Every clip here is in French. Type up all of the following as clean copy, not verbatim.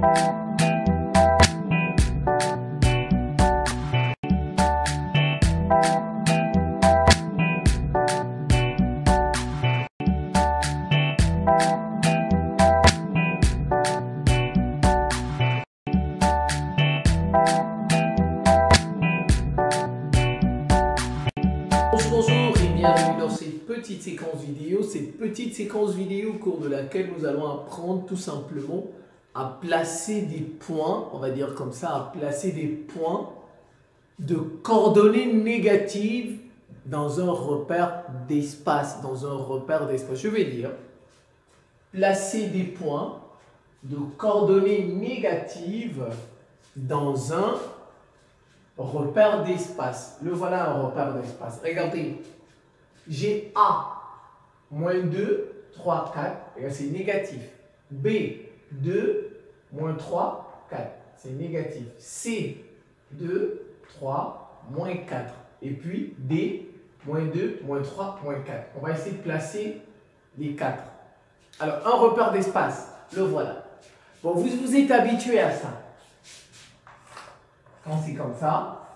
Bonjour et bienvenue dans cette petite séquence vidéo au cours de laquelle nous allons apprendre tout simplement à placer des points, on va dire comme ça, à placer des points de coordonnées négatives dans un repère d'espace, Je vais dire placer des points de coordonnées négatives dans un repère d'espace. Le voilà un repère d'espace. Regardez, j'ai A, moins 2, 3, 4, c'est négatif. B, 2, moins 3, 4, c'est négatif. C, 2, 3, moins 4. Et puis D, moins 2, moins 3, moins 4. On va essayer de placer les 4. Alors, un repère d'espace, le voilà. Bon, vous vous êtes habitué à ça. Quand c'est comme ça,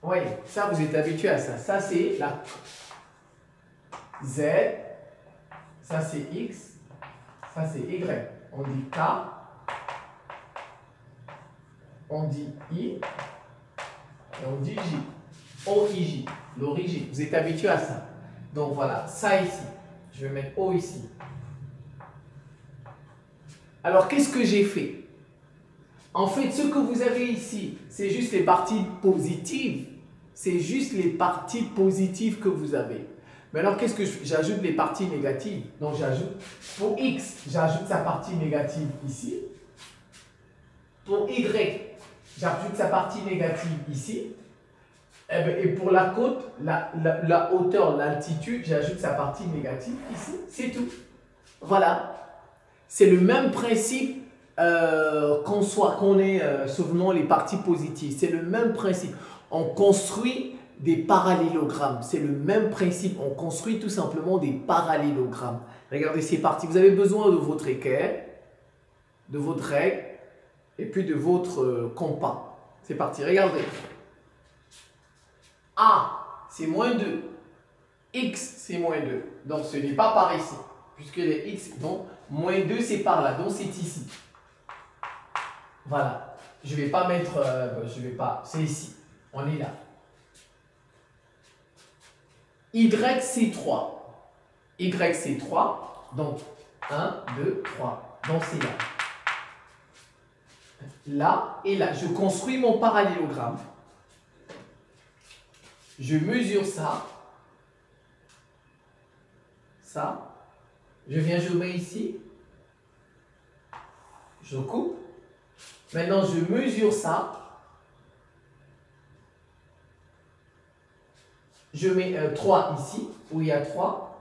oui, ça vous êtes habitué à ça. Ça c'est la Z, ça c'est X, ça c'est Y. On dit K, on dit I, et on dit J. O-I-J, l'origine. Vous êtes habitué à ça. Donc voilà, ça ici. Je vais mettre O ici. Alors qu'est-ce que j'ai fait? En fait, ce que vous avez ici, c'est juste les parties positives. C'est juste les parties positives que vous avez. Maintenant, qu'est-ce que j'ajoute les parties négatives? Donc, j'ajoute, pour X, j'ajoute sa partie négative ici. Pour Y, j'ajoute sa partie négative ici. Et pour la côte, la hauteur, l'altitude, j'ajoute sa partie négative ici. C'est tout. Voilà. C'est le même principe. Qu'on ait souvenons les parties positives, c'est le même principe. On construit des parallélogrammes, c'est le même principe. On construit tout simplement des parallélogrammes. Regardez, c'est parti. Vous avez besoin de votre équerre, de votre règle et puis de votre compas. C'est parti, regardez. A, c'est moins 2. X, c'est moins 2. Donc, ce n'est pas par ici. Puisque les X, donc, moins 2, c'est par là. Donc, c'est ici. Voilà, je ne vais pas mettre, c'est ici, on est là. Y c'est 3, Y c'est 3, donc 1, 2, 3, donc c'est là. Là et là, je construis mon parallélogramme, je mesure ça, je viens, je mets ici, je coupe. Maintenant, je mesure ça. Je mets 3 ici, où il y a 3.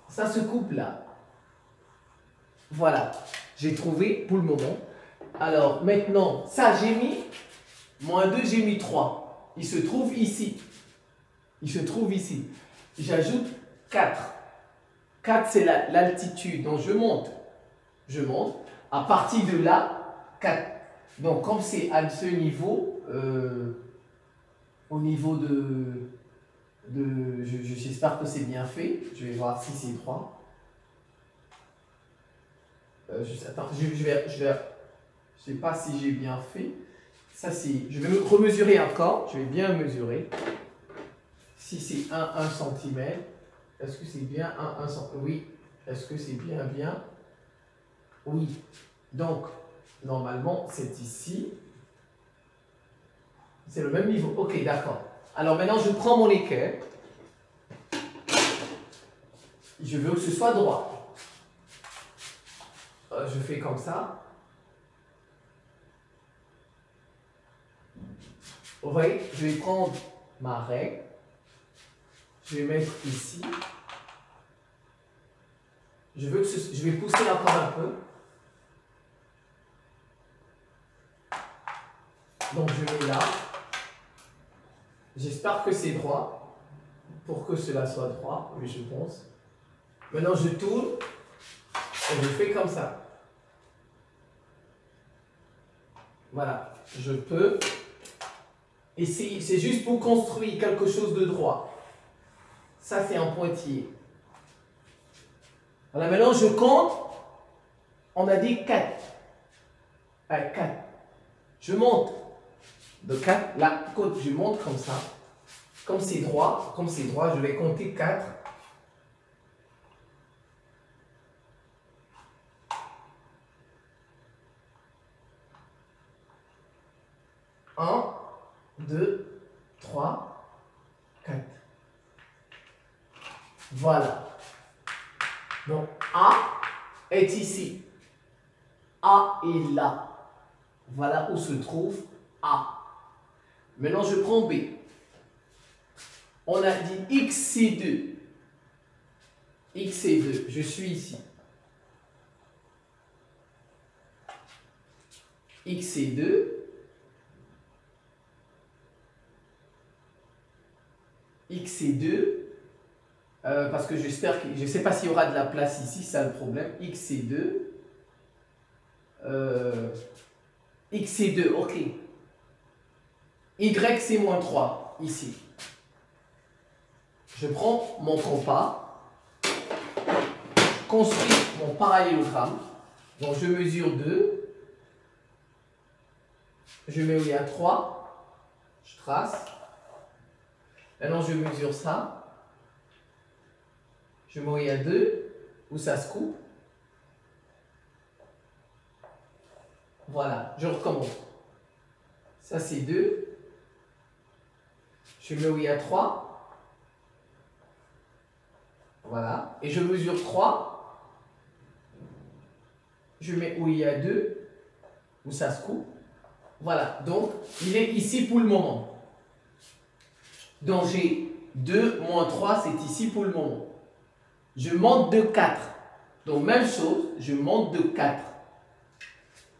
Ça se coupe là. Voilà. J'ai trouvé pour le moment. Alors, maintenant, ça, j'ai mis moins 2, j'ai mis 3. Il se trouve ici. J'ajoute 4. 4, c'est l'altitude. Donc, je monte. À partir de là, 4. Donc, comme c'est à ce niveau, au niveau j'espère que c'est bien fait. Je vais voir si c'est droit. Attends, je sais pas si j'ai bien fait. Ça, c'est. Je vais remesurer encore. Je vais bien mesurer. Si c'est 1 cm. Est-ce que c'est bien 1 cm? Oui. Est-ce que c'est bien? Oui. Donc, normalement, c'est ici. C'est le même niveau. Ok, d'accord. Alors maintenant, je prends mon équerre. Je veux que ce soit droit. Je fais comme ça. Vous voyez, je vais prendre ma règle. Je vais mettre ici. Je vais pousser encore un peu. Donc je mets là. J'espère que c'est droit. Pour que cela soit droit, oui je pense. Maintenant je tourne et je fais comme ça. Voilà, je peux. Et c'est juste pour construire quelque chose de droit. Ça, c'est un pointillé. Voilà, maintenant, je compte. On a dit 4. Allez, 4. Je monte de 4. Là, je monte comme ça. Comme c'est droit, je vais compter 4. 1, 2, 3, 4. Voilà. Donc, A est ici. A est là. Voilà où se trouve A. Maintenant, je prends B. On a dit X, c'est 2. X, c'est 2. Je suis ici. X, c'est 2. X, c'est 2. Parce que j'espère que... Je ne sais pas s'il y aura de la place ici, c'est ça le problème. X, c'est 2. X, c'est 2, ok. Y, c'est moins 3, ici. Je prends mon compas, je construis mon parallélogramme. Donc, je mesure 2. Je mets où il y a 3. Je trace. Maintenant, je mesure ça. Je mets où il y a 2. Où ça se coupe. Voilà, je recommence. Ça, c'est 2. Je mets où il y a 3. Voilà. Et je mesure 3. Je mets où il y a 2. Où ça se coupe. Voilà. Donc, il est ici pour le moment. Donc, j'ai 2 moins 3, c'est ici pour le moment. Je monte de 4. Donc, même chose, je monte de 4.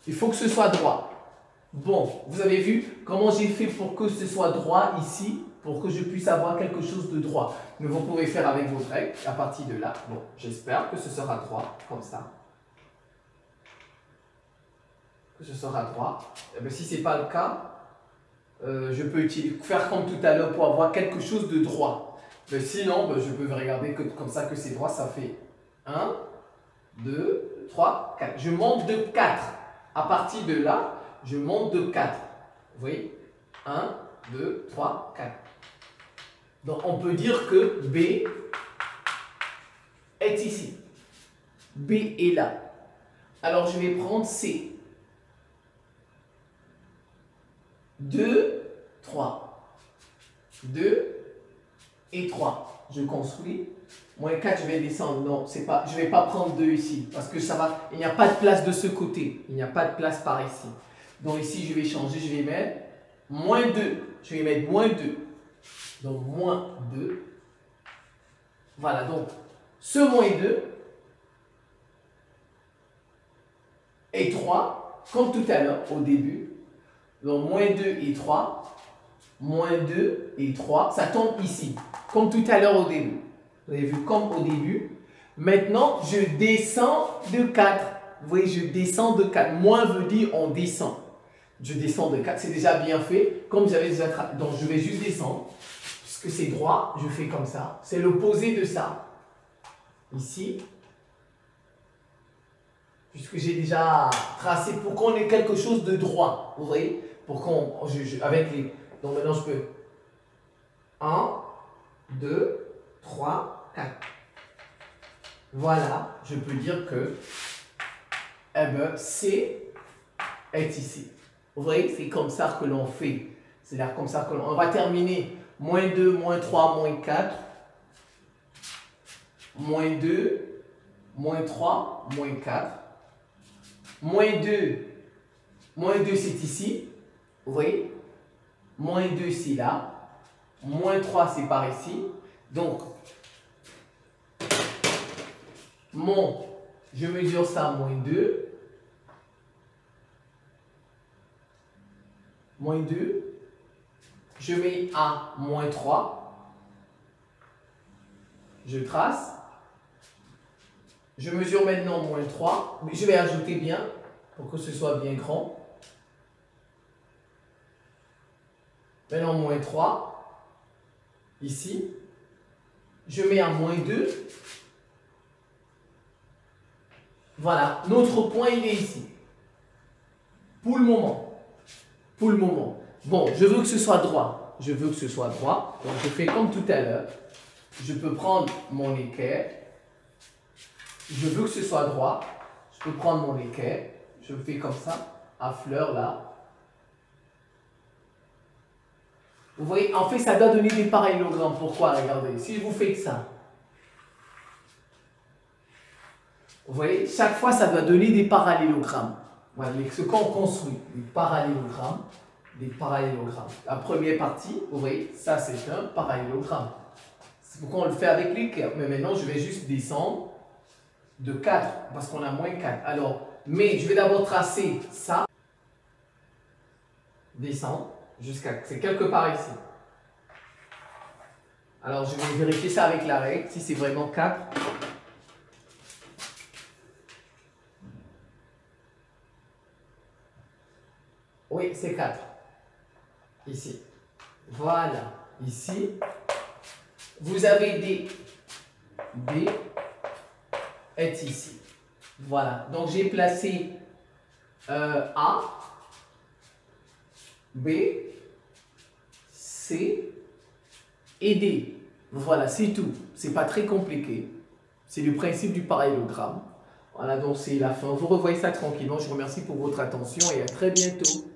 Il faut que ce soit droit. Bon, vous avez vu comment j'ai fait pour que ce soit droit ici, pour que je puisse avoir quelque chose de droit. Mais vous pouvez faire avec vos règles à partir de là. Bon, j'espère que ce sera droit, comme ça. Que ce sera droit. Eh bien, si ce n'est pas le cas, je peux faire comme tout à l'heure pour avoir quelque chose de droit. Mais sinon, je peux regarder comme ça que c'est droit, ça fait 1, 2, 3, 4. Je monte de 4. À partir de là, je monte de 4. Vous voyez? 1, 2, 3, 4. Donc, on peut dire que B est ici. B est là. Alors, je vais prendre C. 2, 3. 2 et 3. Je construis. Moins 4, je vais descendre. Non, c'est pas, je ne vais pas prendre 2 ici. Parce que ça va. Il n'y a pas de place de ce côté. Il n'y a pas de place par ici. Donc ici, je vais changer. Je vais mettre moins 2. Je vais mettre moins 2. Donc moins 2. Voilà. Donc ce moins 2 et 3, comme tout à l'heure au début. Donc moins 2 et 3. Moins 2 et 3. Ça tombe ici. Comme tout à l'heure au début. Vous avez vu comme au début. Maintenant, je descends de 4. Vous voyez, je descends de 4. Moins veut dire on descend. Je descends de 4. C'est déjà bien fait. Comme j'avais déjà... Donc, je vais juste descendre. Puisque c'est droit, je fais comme ça. C'est l'opposé de ça. Ici. Puisque j'ai déjà tracé pour qu'on ait quelque chose de droit. Vous voyez? Pour qu'on... Avec les... Donc, maintenant, je peux... 1, 2, 3, 4. Voilà, je peux dire que eh ben, C est ici. Vous voyez, c'est comme ça que l'on fait. C'est là comme ça que l'on... On va terminer. Moins 2, moins 3, moins 4. Moins 2, moins 3, moins 4. Moins 2 c'est ici. Vous voyez? Moins 2 c'est là. Moins 3 c'est par ici. Donc, je mesure ça moins 2. Moins 2. Je mets A moins 3. Je trace. Je mesure maintenant moins 3. Mais je vais ajouter bien pour que ce soit bien grand. Maintenant, moins 3. Ici. Je mets un moins 2. Voilà, notre point, il est ici. Pour le moment. Pour le moment. Bon, je veux que ce soit droit. Je veux que ce soit droit. Donc, je fais comme tout à l'heure. Je peux prendre mon équerre. Je veux que ce soit droit. Je peux prendre mon équerre. Je fais comme ça, à fleur là. Vous voyez, en fait, ça doit donner des parallélogrammes. Pourquoi? Regardez, si je vous fais que ça. Vous voyez, chaque fois, ça doit donner des parallélogrammes. Voilà, ce qu'on construit, des parallélogrammes, des parallélogrammes. La première partie, vous voyez, ça c'est un parallélogramme. C'est pourquoi on le fait avec l'équerre. Mais maintenant, je vais juste descendre de 4, parce qu'on a moins 4. Alors, mais je vais d'abord tracer ça. Descendre jusqu'à... C'est quelque part ici. Alors, je vais vérifier ça avec la règle, si c'est vraiment 4. Oui, c'est 4. Ici. Voilà. Ici. Vous avez D. D est ici. Voilà. Donc, j'ai placé A, B, C et D. Voilà, c'est tout. C'est pas très compliqué. C'est le principe du parallélogramme. Voilà, donc c'est la fin. Vous revoyez ça tranquillement. Je vous remercie pour votre attention et à très bientôt.